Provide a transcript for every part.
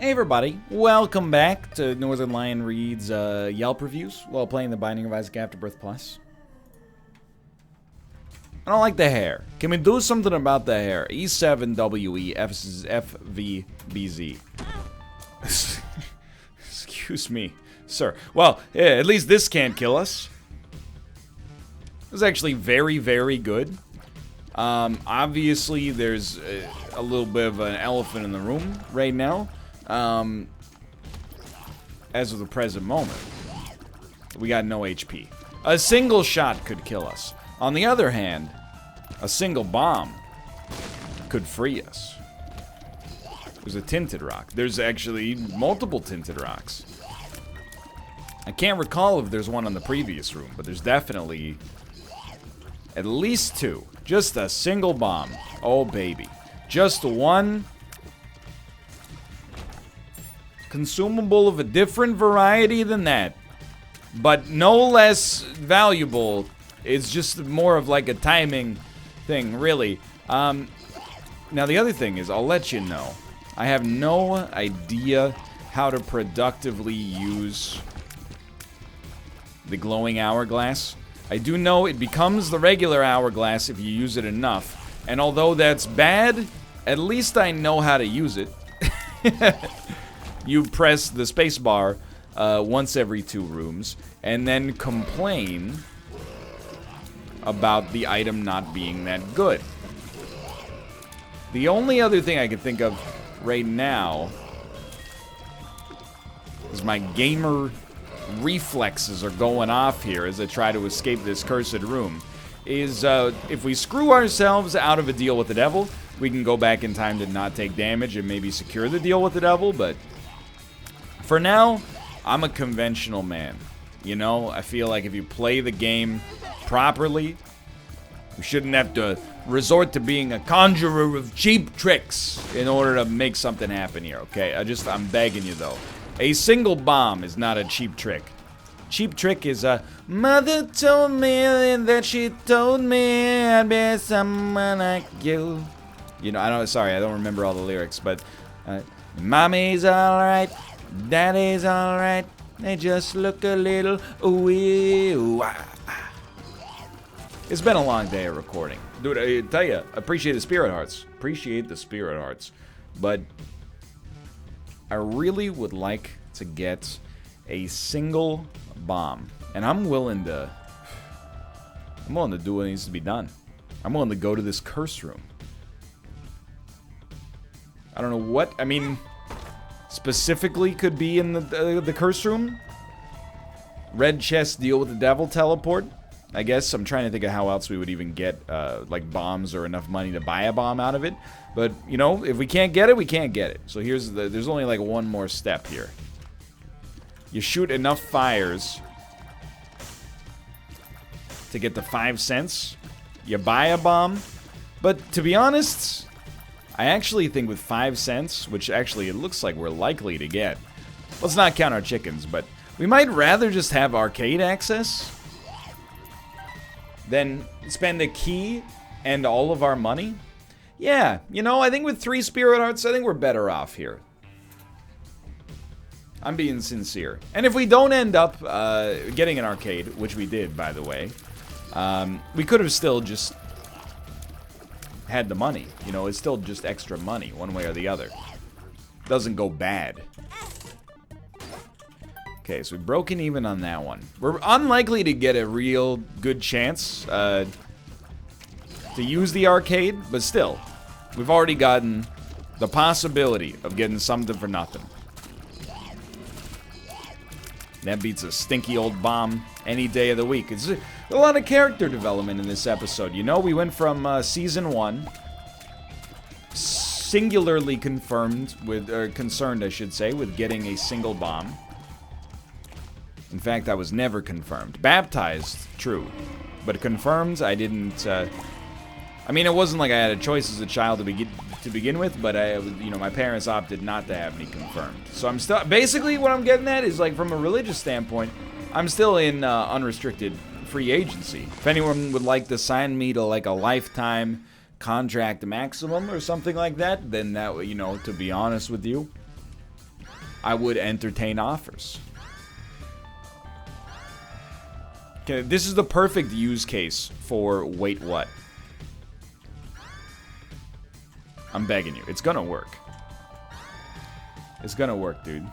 Hey everybody, welcome back to Northernlion Reads Yelp reviews while playing the Binding of Isaac Afterbirth Plus. I don't like the hair. Can we do something about the hair? E7WE FVBZ. Excuse me, sir. Well, yeah, at least this can't kill us. This is actually very, very good. Obviously, there's a little bit of an elephant in the room right now. As of the present moment, we got no HP. A single shot could kill us. On the other hand, a single bomb could free us. There's a tinted rock. There's actually multiple tinted rocks. I can't recall if there's one on the previous room, but there's definitely at least two. Just a single bomb. Oh, baby. Just one consumable of a different variety than that, but no less valuable. It's just more of like a timing thing, really. Now the other thing is, I'll let you know, I have no idea how to productively use the glowing hourglass. I do know it becomes the regular hourglass if you use it enough, and although that's bad, at least I know how to use it. You press the space bar once every 2 rooms, and then complain about the item not being that good. The only other thing I can think of right now is my gamer reflexes are going off here as I try to escape this cursed room. Is if we screw ourselves out of a deal with the devil, we can go back in time to not take damage and maybe secure the deal with the devil, but for now, I'm a conventional man. You know, I feel like if you play the game properly, you shouldn't have to resort to being a conjurer of cheap tricks in order to make something happen here, okay? I'm begging you, though. A single bomb is not a cheap trick. Cheap trick is a mother told me that she told me I'd be someone like you. You know, I don't remember all the lyrics, but Mommy's alright. Daddy's alright, they just look a little It's been a long day of recording. Dude, I tell you, appreciate the spirit hearts. Appreciate the spirit hearts. But I really would like to get a single bomb. And I'm willing to do what needs to be done. I'm willing to go to this curse room. I don't know what, I mean, specifically could be in the curse room. Red chest, deal with the devil, teleport. I guess I'm trying to think of how else we would even get like bombs or enough money to buy a bomb out of it. But you know, if we can't get it, we can't get it. So there's only like one more step here. You shoot enough fires to get the 5 cents. You buy a bomb. But to be honest, I actually think with 5 cents, which actually it looks like we're likely to get, let's not count our chickens, but we might rather just have arcade access than spend a key and all of our money. Yeah, you know, I think with 3 spirit hearts, I think we're better off here. I'm being sincere. And if we don't end up getting an arcade, which we did, by the way, we could have still just had the money. You know, it's still just extra money, one way or the other. Doesn't go bad. Okay, so we've broken even on that one. We're unlikely to get a real good chance to use the arcade, but still, we've already gotten the possibility of getting something for nothing. That beats a stinky old bomb any day of the week. It's a lot of character development in this episode. You know, we went from Season 1, singularly confirmed with, or concerned, I should say, with getting a single bomb. In fact, I was never confirmed. Baptized, true. But confirmed, I didn't, I mean, it wasn't like I had a choice as a child to begin with, but my parents opted not to have me confirmed. So I'm still, basically what I'm getting at is, like, from a religious standpoint, I'm still in unrestricted free agency. If anyone would like to sign me to, like, a lifetime contract maximum or something like that, then that, you know, to be honest with you, I would entertain offers. Okay, this is the perfect use case for wait what. I'm begging you. It's gonna work. It's gonna work, dude.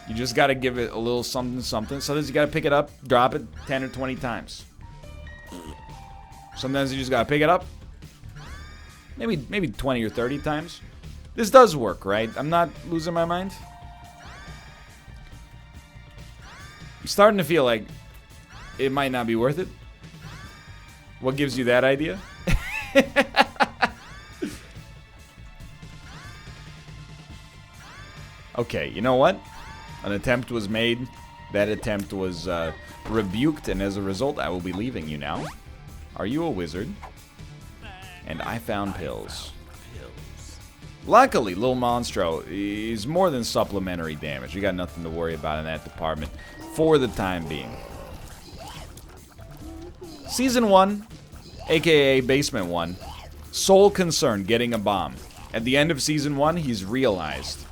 You just gotta give it a little something, something. Sometimes you gotta pick it up, drop it 10 or 20 times. Sometimes you just gotta pick it up. Maybe 20 or 30 times. This does work, right? I'm not losing my mind. I'm starting to feel like it might not be worth it. What gives you that idea? Okay, you know what? An attempt was made. That attempt was rebuked, and as a result, I will be leaving you now. Are you a wizard? And I found pills. Luckily, Lil Monstro is more than supplementary damage. You got nothing to worry about in that department for the time being. Season 1, aka Basement 1, sole concern getting a bomb. At the end of Season 1, he's realized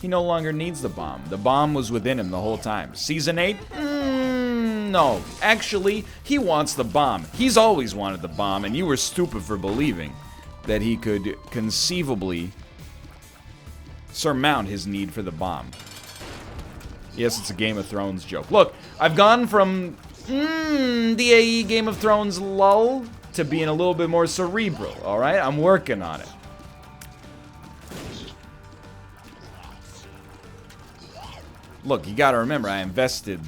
he no longer needs the bomb. The bomb was within him the whole time. Season 8? No. Actually, he wants the bomb. He's always wanted the bomb, and you were stupid for believing that he could conceivably surmount his need for the bomb. Yes, it's a Game of Thrones joke. Look, I've gone from DAE Game of Thrones lull to being a little bit more cerebral, alright? I'm working on it. Look, you gotta remember, I invested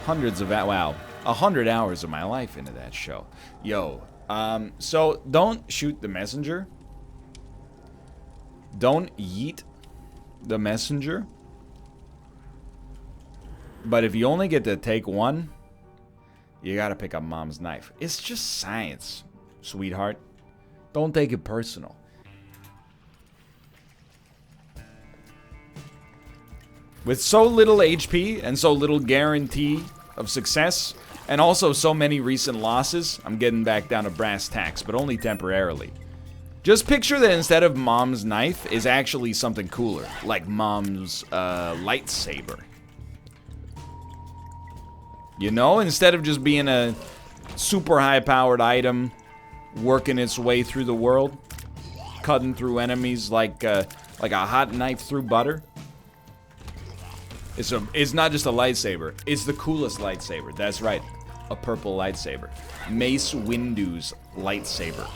hundreds of, wow, 100 hours of my life into that show. Yo, so don't shoot the messenger. Don't yeet the messenger. But if you only get to take one, you gotta pick up mom's knife. It's just science, sweetheart. Don't take it personal. With so little HP and so little guarantee of success, and also so many recent losses, I'm getting back down to brass tacks, but only temporarily. Just picture that instead of mom's knife is actually something cooler, like mom's lightsaber. You know, instead of just being a super high-powered item working its way through the world, cutting through enemies like a hot knife through butter. It's not just a lightsaber. It's the coolest lightsaber. That's right. A purple lightsaber. Mace Windu's lightsaber.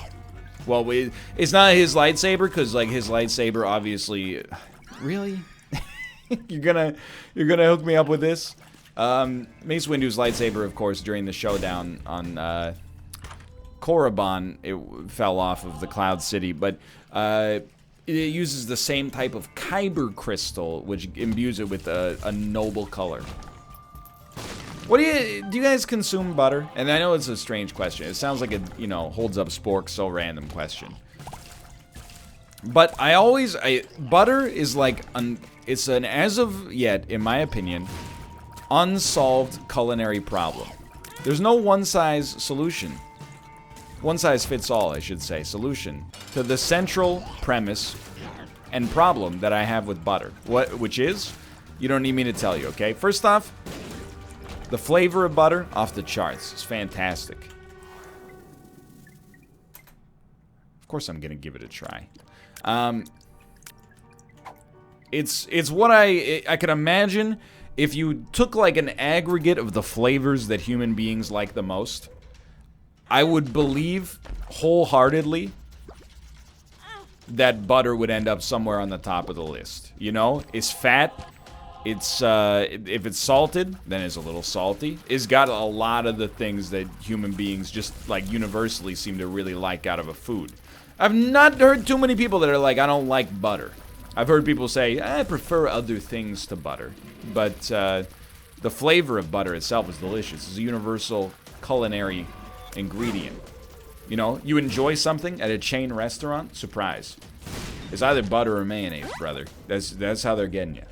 Well, it's not his lightsaber, because, like, his lightsaber obviously... Really? You're gonna hook me up with this? Mace Windu's lightsaber, of course, during the showdown on Korriban, it fell off of the Cloud City, but it uses the same type of kyber crystal, which imbues it with a noble color. What do you guys consume butter? And I know it's a strange question. It sounds like a, you know, holds up spork, so random question. But butter is like, it's an, as of yet, in my opinion, unsolved culinary problem. There's no one-size solution. One-size-fits-all, I should say, solution to the central premise and problem that I have with butter. Which is, you don't need me to tell you, okay? First off, the flavor of butter, off the charts. It's fantastic. Of course I'm gonna give it a try. It's what I can imagine if you took like an aggregate of the flavors that human beings like the most. I would believe wholeheartedly that butter would end up somewhere on the top of the list. You know, it's fat. It's if it's salted, then it's a little salty. It's got a lot of the things that human beings just like universally seem to really like out of a food. I've not heard too many people that are like, I don't like butter. I've heard people say, I prefer other things to butter. But the flavor of butter itself is delicious. It's a universal culinary ingredient. You know, you enjoy something at a chain restaurant, surprise. It's either butter or mayonnaise, brother. That's how they're getting you.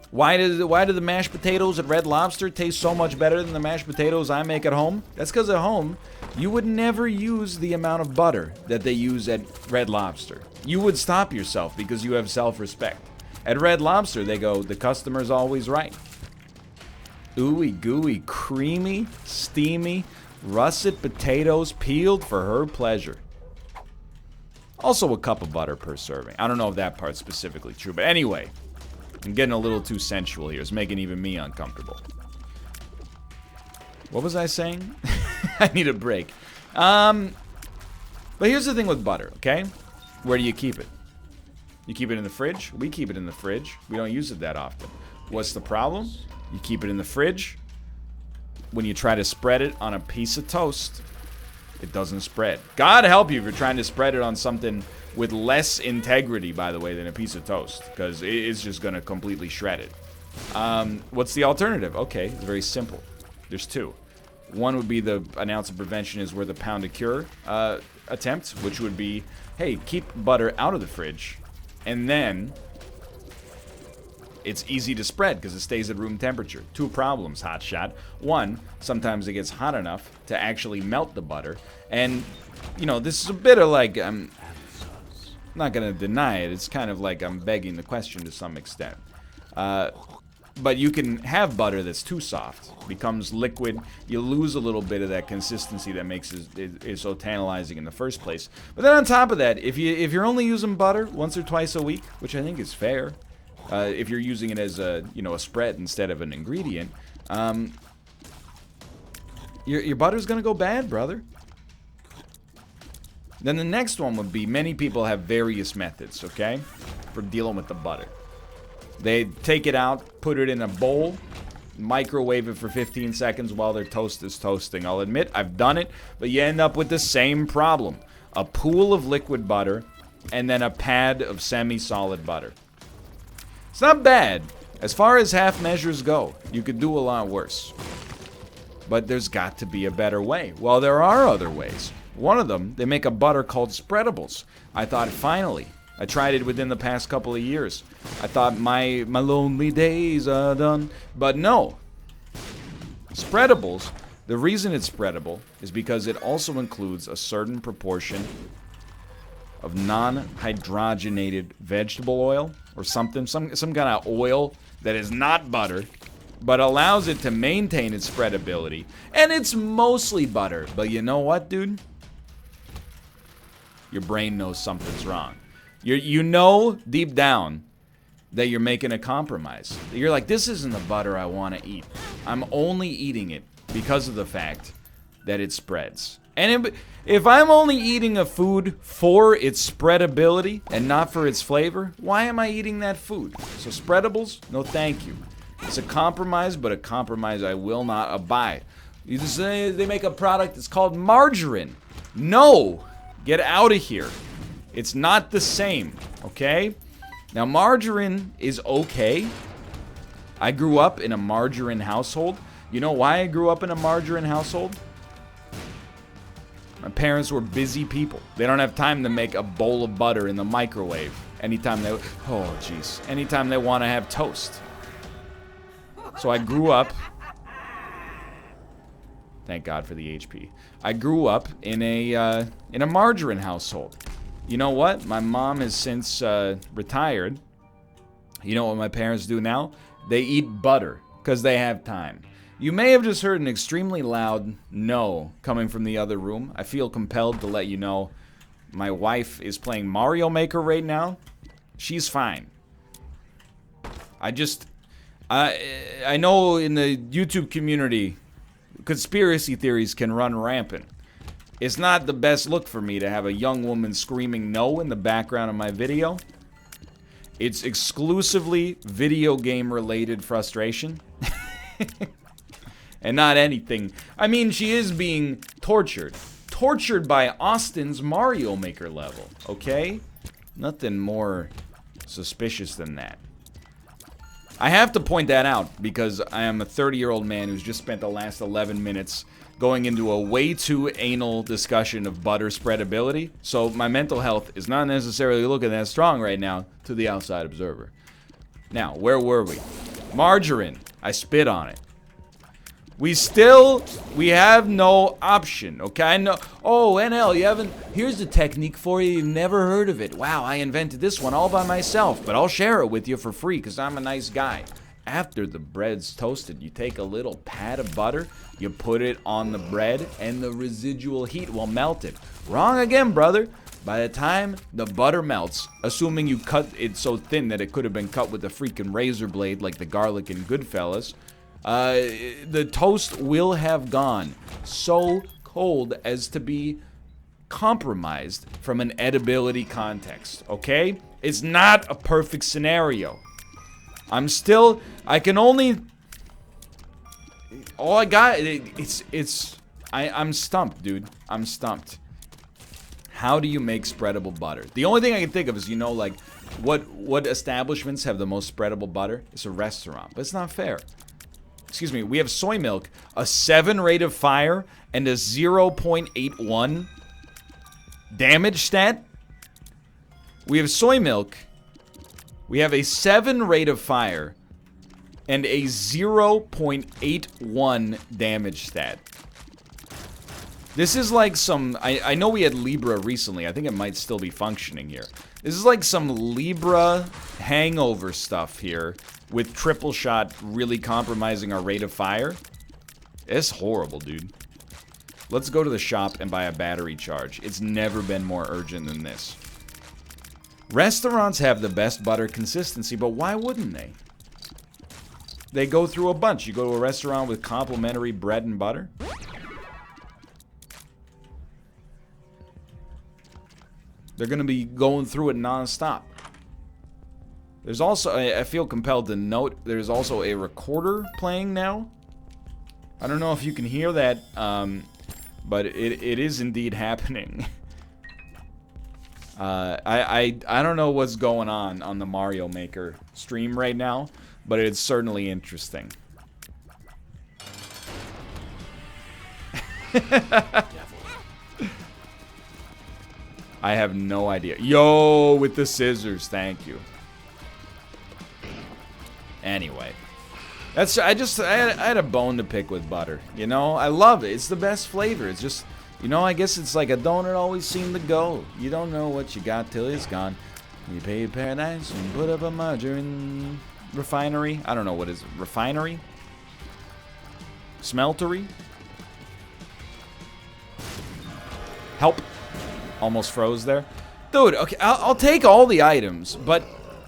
Why do the mashed potatoes at Red Lobster taste so much better than the mashed potatoes I make at home? That's because at home, you would never use the amount of butter that they use at Red Lobster. You would stop yourself because you have self-respect. At Red Lobster, they go, the customer's always right. Ooey gooey, creamy, steamy, russet potatoes peeled for her pleasure. Also a cup of butter per serving. I don't know if that part's specifically true, but anyway. I'm getting a little too sensual here. It's making even me uncomfortable. What was I saying? I need a break. But here's the thing with butter, okay? Where do you keep it? You keep it in the fridge? We keep it in the fridge. We don't use it that often. What's the problem? You keep it in the fridge. When you try to spread it on a piece of toast, it doesn't spread. God help you if you're trying to spread it on something with less integrity, by the way, than a piece of toast, because it's just going to completely shred it. What's the alternative? Okay, it's very simple. There's two. One would be the an ounce of prevention is worth a pound of cure attempt, which would be, hey, keep butter out of the fridge, and then it's easy to spread because it stays at room temperature. Two problems, hotshot. One, sometimes it gets hot enough to actually melt the butter, and, you know, this is a bit of like, I'm not going to deny it. It's kind of like I'm begging the question to some extent. But you can have butter that's too soft, becomes liquid. You lose a little bit of that consistency that makes it so tantalizing in the first place. But then on top of that, if you're only using butter once or twice a week, which I think is fair, if you're using it as a spread instead of an ingredient, your butter's gonna go bad, brother. Then the next one would be, many people have various methods, okay, for dealing with the butter. They take it out, put it in a bowl, microwave it for 15 seconds while their toast is toasting. I'll admit, I've done it, but you end up with the same problem. A pool of liquid butter, and then a pad of semi-solid butter. It's not bad. As far as half measures go, you could do a lot worse. But there's got to be a better way. Well, there are other ways. One of them, they make a butter called spreadables. I thought, finally. I tried it within the past couple of years. I thought my lonely days are done. But no. Spreadables, the reason it's spreadable is because it also includes a certain proportion of non-hydrogenated vegetable oil or something, some kind of oil that is not butter, but allows it to maintain its spreadability. And it's mostly butter. But you know what, dude? Your brain knows something's wrong. You know deep down that you're making a compromise. You're like, this isn't the butter I want to eat. I'm only eating it because of the fact that it spreads. And if I'm only eating a food for its spreadability and not for its flavor, why am I eating that food? So spreadables, no thank you. It's a compromise, but a compromise I will not abide. You just say they make a product that's called margarine. No! Get out of here. It's not the same, okay? Now, margarine is okay. I grew up in a margarine household. You know why I grew up in a margarine household? My parents were busy people. They don't have time to make a bowl of butter in the microwave anytime they want to have toast. So I grew up, thank God for the HP. I grew up in a margarine household. You know what? My mom has since retired. You know what my parents do now? They eat butter because they have time. You may have just heard an extremely loud no coming from the other room. I feel compelled to let you know my wife is playing Mario Maker right now. She's fine. I know in the YouTube community, conspiracy theories can run rampant. It's not the best look for me to have a young woman screaming no in the background of my video. It's exclusively video game related frustration. And not anything. I mean, she is being tortured. Tortured by Austin's Mario Maker level, okay? Nothing more suspicious than that. I have to point that out because I am a 30-year-old man who's just spent the last 11 minutes going into a way too anal discussion of butter spreadability. So my mental health is not necessarily looking that strong right now to the outside observer. Now, where were we? Margarine. I spit on it. We have no option, okay? No. Oh, NL, you haven't... Here's a technique for you. You've never heard of it. Wow, I invented this one all by myself, but I'll share it with you for free because I'm a nice guy. After the bread's toasted, you take a little pat of butter, you put it on the bread, and the residual heat will melt it. Wrong again, brother. By the time the butter melts, assuming you cut it so thin that it could have been cut with a freaking razor blade like the garlic in Goodfellas, the toast will have gone so cold as to be compromised from an edibility context, okay? It's not a perfect scenario. I'm stumped, dude. I'm stumped. How do you make spreadable butter? The only thing I can think of is, you know, like, what establishments have the most spreadable butter? It's a restaurant, but it's not fair. Excuse me, we have soy milk, a 7 rate of fire, and a 0.81 damage stat. We have soy milk. We have a 7 rate of fire, and a 0.81 damage stat. This is like some... I know we had Libra recently. I think it might still be functioning here. This is like some Libra hangover stuff here, with triple shot really compromising our rate of fire. It's horrible, dude. Let's go to the shop and buy a battery charge. It's never been more urgent than this. Restaurants have the best butter consistency, but why wouldn't they? They go through a bunch. You go to a restaurant with complimentary bread and butter. They're going to be going through it non-stop. There's also, I feel compelled to note, there's also a recorder playing now. I don't know if you can hear that, but it is indeed happening. I don't know what's going on the Mario Maker stream right now, but it's certainly interesting. I have no idea. Yo, with the scissors, thank you. Anyway, I had a bone to pick with butter. You know, I love it. It's the best flavor. It's just, you know, I guess it's like a donut always seemed to go. You don't know what you got till it's gone. You pay paradise and put up a margarine refinery. I don't know what is it. Refinery? Smeltery? Help. Almost froze there. Dude, okay, I'll take all the items, but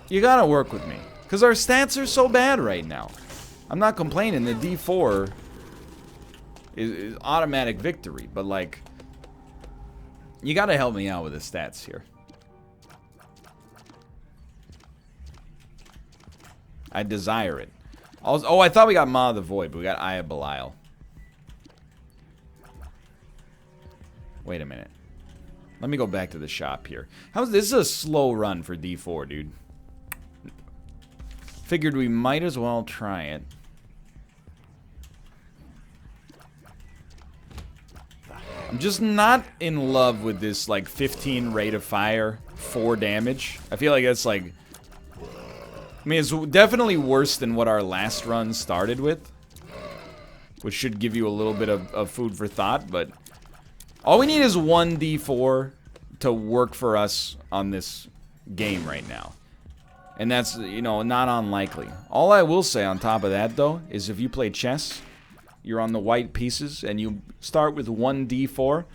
you gotta work with me. Because our stats are so bad right now. I'm not complaining. The D4 is automatic victory, but like, you gotta help me out with the stats here. I desire it. Oh, I thought we got Ma of the Void, but we got Eye of Belial. Wait a minute. Let me go back to the shop here. This is a slow run for D4, dude. Figured we might as well try it. I'm just not in love with this, like, 15 rate of fire, 4 damage. I feel like that's, like... I mean, it's definitely worse than what our last run started with. Which should give you a little bit of food for thought, but... All we need is 1 D4 to work for us on this game right now. And that's, you know, not unlikely. All I will say on top of that, though, is if you play chess, you're on the white pieces, and you start with 1 D4,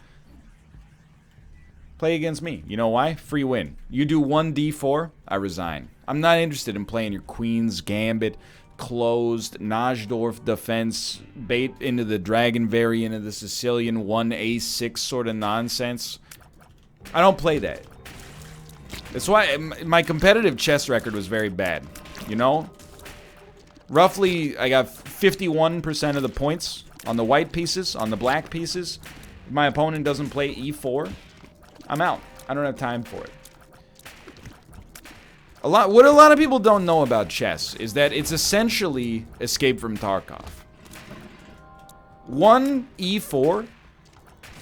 play against me. You know why? Free win. You do 1 D4, I resign. I'm not interested in playing your Queen's Gambit, closed, Najdorf defense, bait into the dragon variant of the Sicilian 1A6 sort of nonsense. I don't play that. That's why my competitive chess record was very bad, you know? Roughly, I got 51% of the points on the white pieces, on the black pieces. If my opponent doesn't play E4, I'm out. I don't have time for it. What a lot of people don't know about chess is that it's essentially Escape from Tarkov. 1 E4,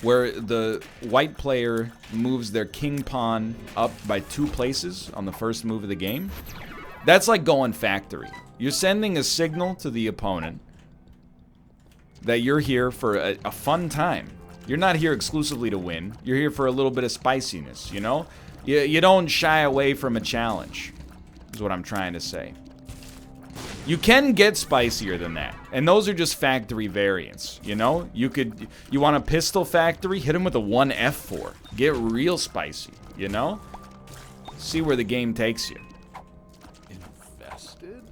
where the white player moves their king pawn up by 2 places on the first move of the game. That's like going factory. You're sending a signal to the opponent that you're here for a fun time. You're not here exclusively to win. You're here for a little bit of spiciness, you know? You don't shy away from a challenge, is what I'm trying to say. You can get spicier than that, and those are just factory variants, you know? You want a pistol factory? Hit him with a 1F4. Get real spicy, you know? See where the game takes you. Invested?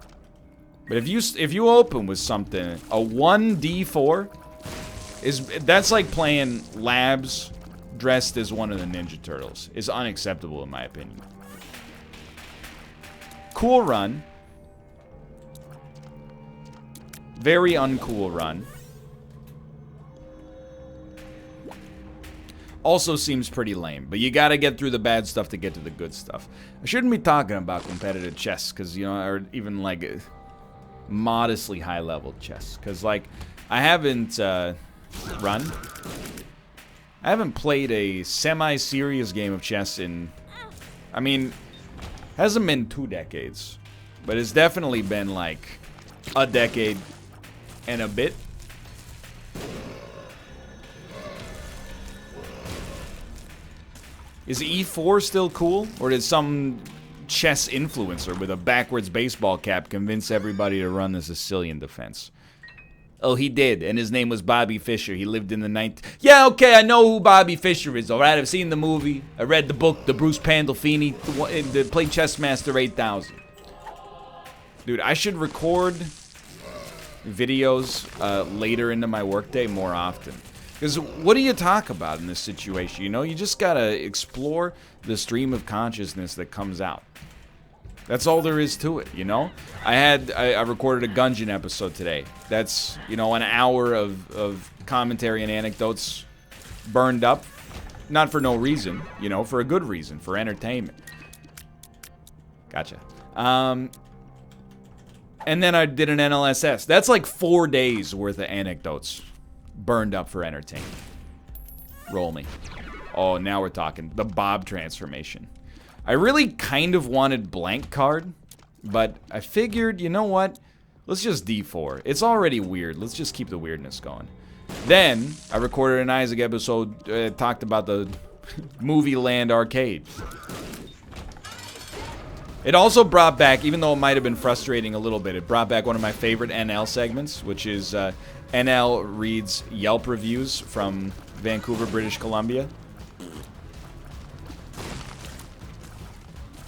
But if you open with something, a 1D4, that's like playing Labs dressed as one of the Ninja Turtles. Is unacceptable in my opinion. Cool run. Very uncool run. Also seems pretty lame, but you gotta get through the bad stuff to get to the good stuff. I shouldn't be talking about competitive chess, because, you know, or even like modestly high-level chess, because, like, I haven't I haven't played a semi-serious game of chess in, I mean, hasn't been 2 decades, but it's definitely been like a decade and a bit. Is E4 still cool? Or did some chess influencer with a backwards baseball cap convince everybody to run the Sicilian defense? Oh, he did, and his name was Bobby Fischer. He lived in the Yeah, okay, I know who Bobby Fischer is, alright? I've seen the movie. I read the book, the Bruce Pandolfini, the played Chessmaster 8000. Dude, I should record videos later into my workday more often. Because what do you talk about in this situation? You know, you just gotta explore the stream of consciousness that comes out. That's all there is to it, you know? I recorded a Gungeon episode today. That's, you know, an hour of commentary and anecdotes burned up. Not for no reason, you know, for a good reason, for entertainment. Gotcha. And then I did an NLSS. That's like 4 days worth of anecdotes burned up for entertainment. Roll me. Oh, now we're talking. The Bob transformation. I really kind of wanted blank card, but I figured, you know what? Let's just D4. It's already weird. Let's just keep the weirdness going. Then, I recorded an Isaac episode, talked about the Movie Land arcade. It also brought back, even though it might have been frustrating a little bit, it brought back one of my favorite NL segments, which is NL reads Yelp reviews from Vancouver, British Columbia.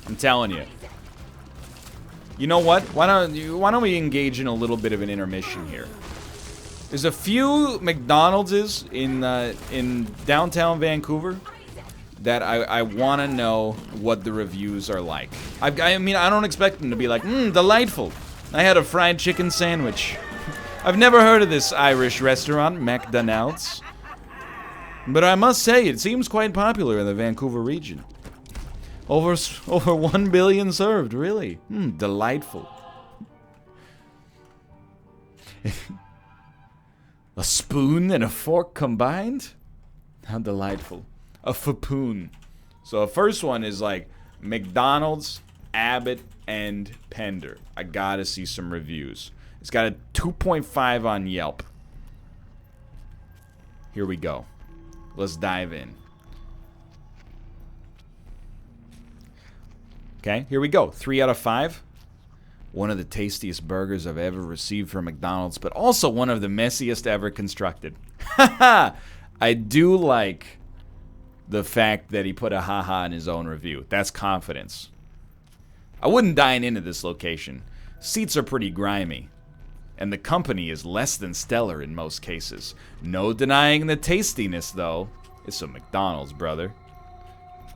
I'm telling you. You know what? Why don't we engage in a little bit of an intermission here? There's a few McDonald's in downtown Vancouver that I want to know what the reviews are like. I mean, I don't expect them to be like, delightful. I had a fried chicken sandwich. I've never heard of this Irish restaurant, McDonald's. But I must say, it seems quite popular in the Vancouver region. Over 1 billion served, really. Delightful. A spoon and a fork combined? How delightful. A fapoon. So the first one is like McDonald's, Abbott, and Pender. I gotta see some reviews. It's got a 2.5 on Yelp. Here we go. Let's dive in. Okay, here we go. 3 out of 5. One of the tastiest burgers I've ever received from McDonald's, but also one of the messiest ever constructed. Haha! I do like the fact that he put a haha in his own review. That's confidence. I wouldn't dine into this location. Seats are pretty grimy. And the company is less than stellar in most cases. No denying the tastiness, though. It's a McDonald's, brother.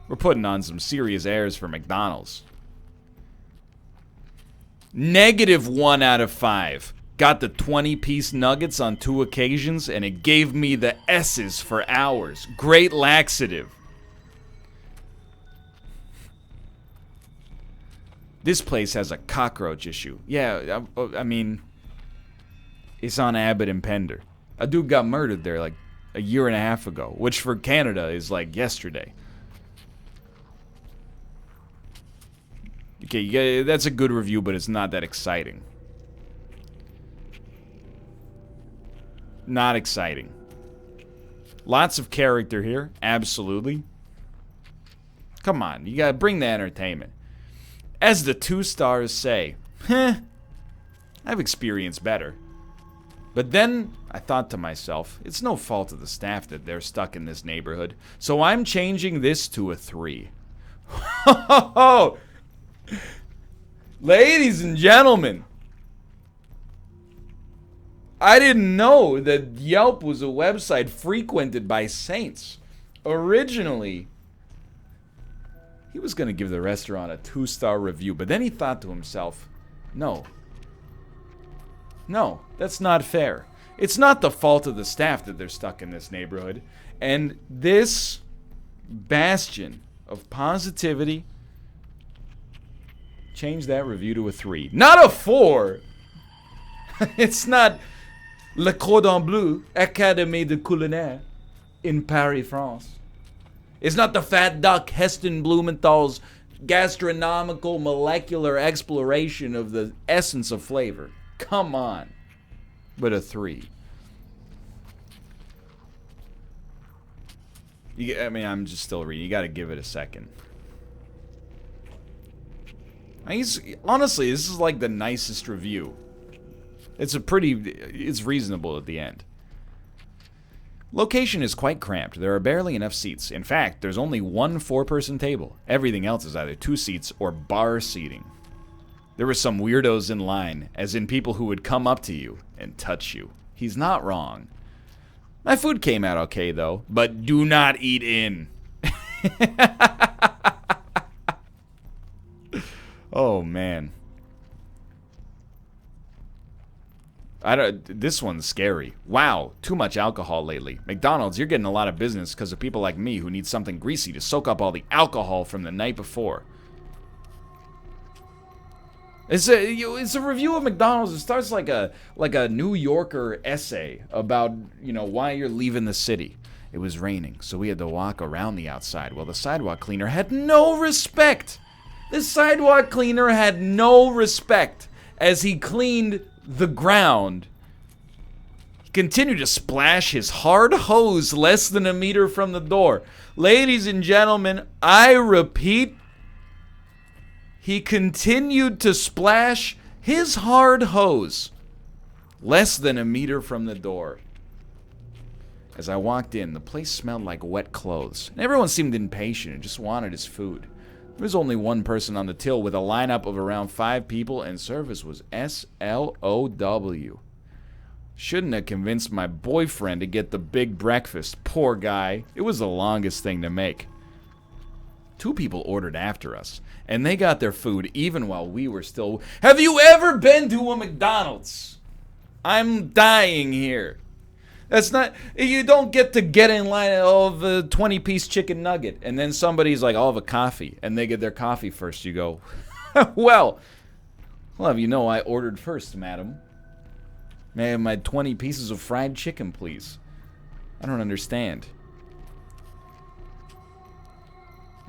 We're putting on some serious airs for McDonald's. -1 out of 5. Got the 20-piece nuggets on 2 occasions, and it gave me the S's for hours. Great laxative. This place has a cockroach issue. Yeah, I mean, it's on Abbott and Pender. A dude got murdered there like a year and a half ago, which for Canada is like yesterday. Okay, yeah, that's a good review, but it's not that exciting. Not exciting. Lots of character here, absolutely. Come on, you gotta bring the entertainment. As the 2 stars say, I've experienced better. But then I thought to myself, it's no fault of the staff that they're stuck in this neighborhood. So I'm changing this to a 3. Ladies and gentlemen, I didn't know that Yelp was a website frequented by saints. Originally, he was going to give the restaurant a 2-star review, but then he thought to himself, no, that's not fair. It's not the fault of the staff that they're stuck in this neighborhood. And this bastion of positivity changed that review to a 3. Not a 4! It's not Le Cordon Bleu, Académie de Culinaire in Paris, France. It's not the Fat Duck, Heston Blumenthal's gastronomical molecular exploration of the essence of flavor. Come on. But a 3. I mean, I'm just still reading. You gotta give it a second. Honestly, this is like the nicest review. It's reasonable at the end. Location is quite cramped. There are barely enough seats. In fact, there's only one 4-person table. Everything else is either 2 seats or bar seating. There were some weirdos in line, as in people who would come up to you and touch you. He's not wrong. My food came out okay, though, but do not eat in. Oh, man. This one's scary. Wow, too much alcohol lately. McDonald's, you're getting a lot of business because of people like me who need something greasy to soak up all the alcohol from the night before. It's a review of McDonald's. It starts like a New Yorker essay about, why you're leaving the city. It was raining, so we had to walk around the outside. Well, the sidewalk cleaner had no respect. The sidewalk cleaner had no respect as he cleaned the ground. He continued to splash his hard hose less than a meter from the door. Ladies and gentlemen, I repeat, he continued to splash his hard hose less than a meter from the door. As I walked in, the place smelled like wet clothes. And everyone seemed impatient and just wanted his food. There was only one person on the till with a lineup of around 5 people, and service was SLOW. Shouldn't have convinced my boyfriend to get the big breakfast. Poor guy. It was the longest thing to make. 2 people ordered after us, and they got their food even while we were still... Have you ever been to a McDonald's? I'm dying here. That's not... You don't get in line of a 20-piece chicken nugget, and then somebody's like, I'll have a coffee, and they get their coffee first. You go, well, have you know I ordered first, madam. May I have my 20 pieces of fried chicken, please? I don't understand.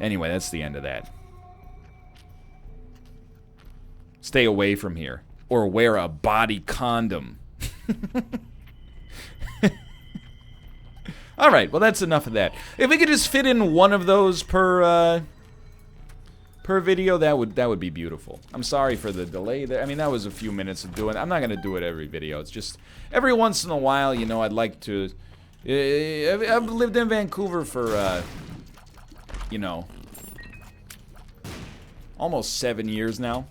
Anyway, that's the end of that. Stay away from here, or wear a body condom. All right, well, that's enough of that. If we could just fit in one of those per video, that would be beautiful. I'm sorry for the delay there. I mean, that was a few minutes of doing. I'm not gonna do it every video. It's just every once in a while, I'd like to. I've lived in Vancouver for almost 7 years now.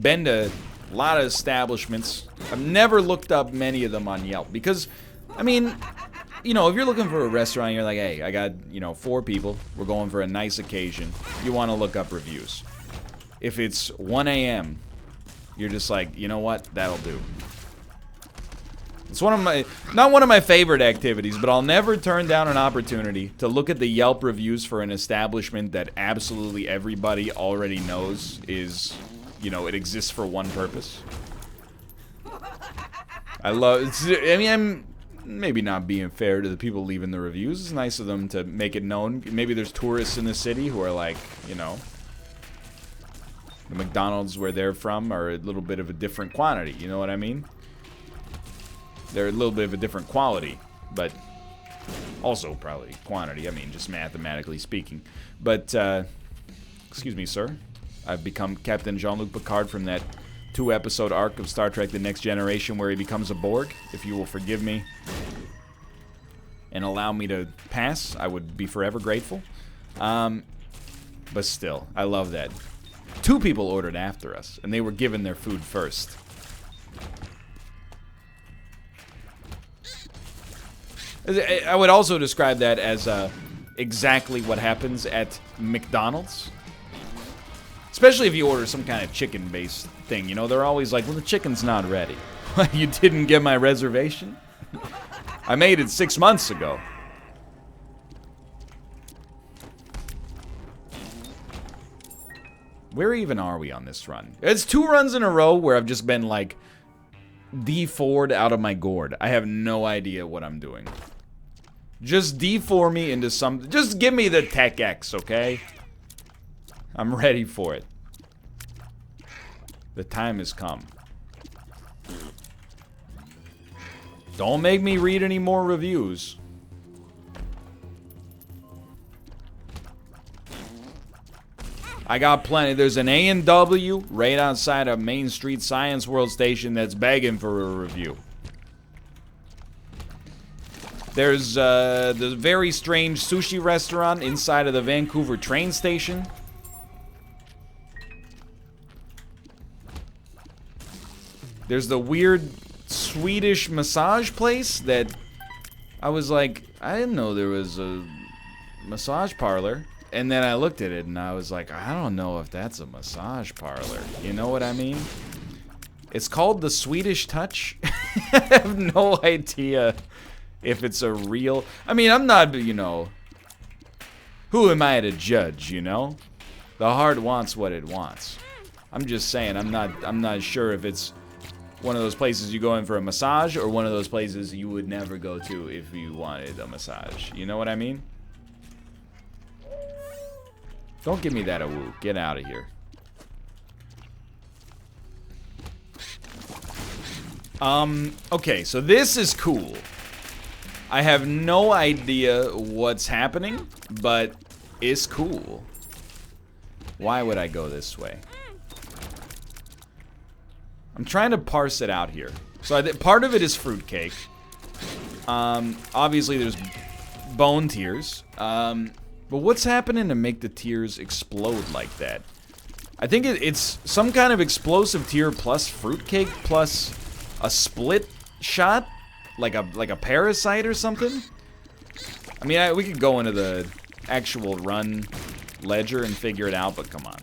Been to a lot of establishments. I've never looked up many of them on Yelp because, I mean, if you're looking for a restaurant, you're like, hey, I got, 4 people. We're going for a nice occasion. You want to look up reviews. If it's 1 a.m., you're just like, you know what? That'll do. It's not one of my favorite activities, but I'll never turn down an opportunity to look at the Yelp reviews for an establishment that absolutely everybody already knows is, it exists for one purpose. I'm maybe not being fair to the people leaving the reviews. It's nice of them to make it known. Maybe there's tourists in the city who are like, The McDonald's where they're from are a little bit of a different quantity, you know what I mean? They're a little bit of a different quality, but also probably quantity, I mean, just mathematically speaking. But, excuse me, sir. I've become Captain Jean-Luc Picard from that 2-episode arc of Star Trek The Next Generation where he becomes a Borg. If you will forgive me and allow me to pass, I would be forever grateful. But still, I love that. 2 people ordered after us, and they were given their food first. I would also describe that as exactly what happens at McDonald's. Especially if you order some kind of chicken-based thing, you know, they're always like, well, the chicken's not ready. You didn't get my reservation? I made it 6 months ago. Where even are we on this run? It's 2 runs in a row where I've just been, like, D4'd out of my gourd. I have no idea what I'm doing. Just D4 me into some... Just give me the Tech X, okay? I'm ready for it. The time has come. Don't make me read any more reviews. I got plenty. There's an A&W right outside of Main Street Science World Station that's begging for a review. There's the very strange sushi restaurant inside of the Vancouver train station. There's the weird Swedish massage place that I was like, I didn't know there was a massage parlor. And then I looked at it and I was like, I don't know if that's a massage parlor. You know what I mean? It's called the Swedish Touch. I have no idea if it's a real... I mean, I'm not, you know... Who am I to judge, you know? The heart wants what it wants. I'm just saying, I'm not sure if it's one of those places you go in for a massage or one of those places you would never go to if you wanted a massage. You know what I mean? Don't give me that woo. Get out of here. Okay, so this is cool. I have no idea what's happening, but it's cool. Why would I go this way? I'm trying to parse it out here. So part of it is fruitcake. Obviously there's bone tears. But what's happening to make the tears explode like that? I think it's some kind of explosive tear plus fruitcake plus a split shot, like a parasite or something. I mean, we could go into the actual run ledger and figure it out, but come on,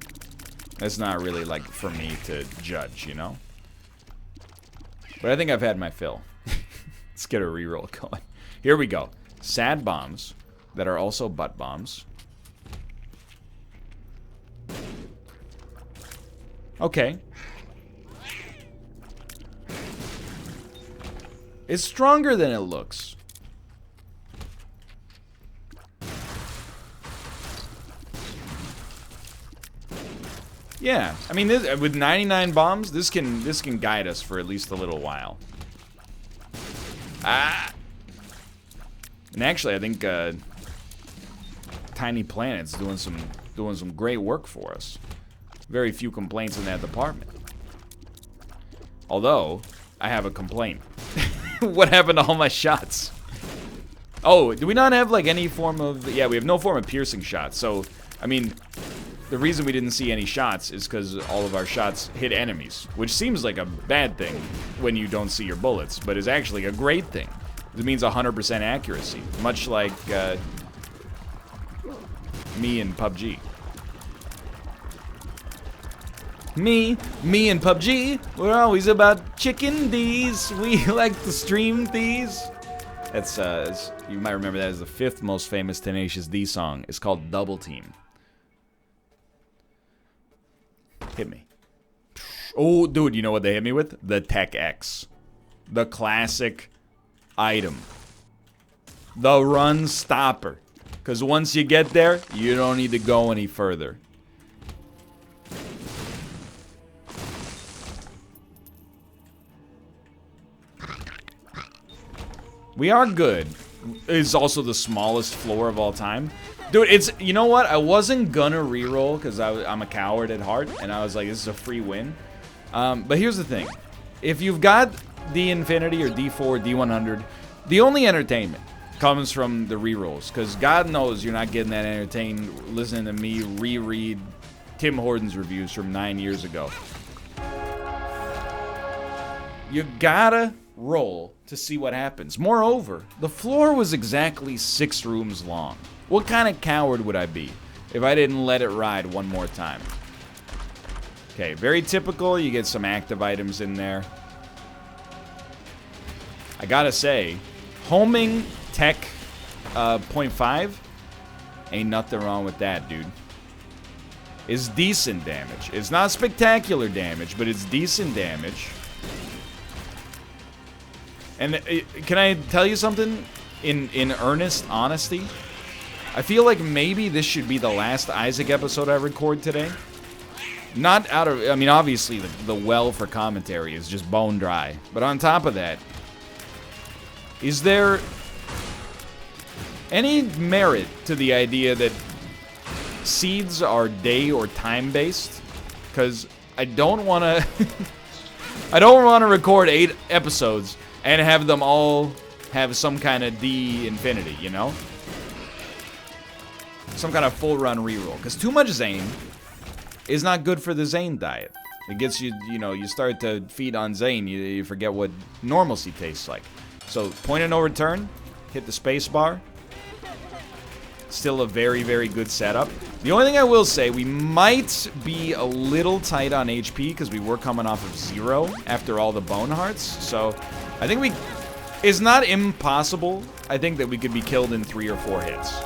that's not really like for me to judge, you know. But I think I've had my fill. Let's get a reroll going. Here we go. Sad bombs that are also butt bombs. Okay. It's stronger than it looks. Yeah, I mean, with 99 bombs, this can guide us for at least a little while. Ah. And actually, I think Tiny Planet's doing some great work for us. Very few complaints in that department. Although, I have a complaint. What happened to all my shots? Oh, do we not have like any form of... Yeah, we have no form of piercing shots. So, I mean, the reason we didn't see any shots is because all of our shots hit enemies. Which seems like a bad thing when you don't see your bullets, but is actually a great thing. It means 100% accuracy. Much like me in PUBG. Me and PUBG, we're always about chicken D's. We like to stream these. That's, you might remember that as the 5th most famous Tenacious D song. It's called Double Team. Hit me. Oh, dude, you know what they hit me with? The Tech X. The classic item. The run stopper. Because once you get there, you don't need to go any further. We are good. It's also the smallest floor of all time. Dude, it's, you know what? I wasn't gonna reroll because I'm a coward at heart, and I was like, this is a free win. But here's the thing. If you've got D Infinity or D4, D100, the only entertainment comes from the rerolls, because God knows you're not getting that entertained listening to me reread Tim Horton's reviews from 9 years ago. You gotta roll to see what happens. Moreover, the floor was exactly 6 rooms long. What kind of coward would I be if I didn't let it ride one more time? Okay, very typical. You get some active items in there. I gotta say, homing tech 0.5, ain't nothing wrong with that, dude. It's decent damage. It's not spectacular damage, but it's decent damage. And can I tell you something? In earnest honesty, I feel like maybe this should be the last Isaac episode I record today. Not out of, I mean, obviously the well for commentary is just bone dry. But on top of that, is there any merit to the idea that seeds are day or time based? Because I don't want to, I don't want to record 8 episodes and have them all have some kind of D infinity, you know? Some kind of full run reroll. Because too much Zane is not good for the Zane diet. It gets you, you know, you start to feed on Zane, you forget what normalcy tastes like. So, point of no return, hit the space bar. Still a very, very good setup. The only thing I will say, we might be a little tight on HP because we were coming off of 0 after all the bone hearts. So, I think it's not impossible. I think that we could be killed in 3 or 4 hits.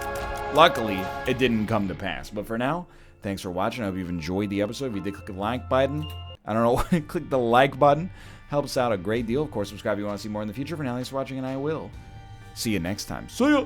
Luckily, it didn't come to pass. But for now, thanks for watching. I hope you've enjoyed the episode. If you did, click the like button. I don't know, click the like button. Helps out a great deal. Of course, subscribe if you want to see more in the future. For now, thanks for watching, and I will see you next time. See ya!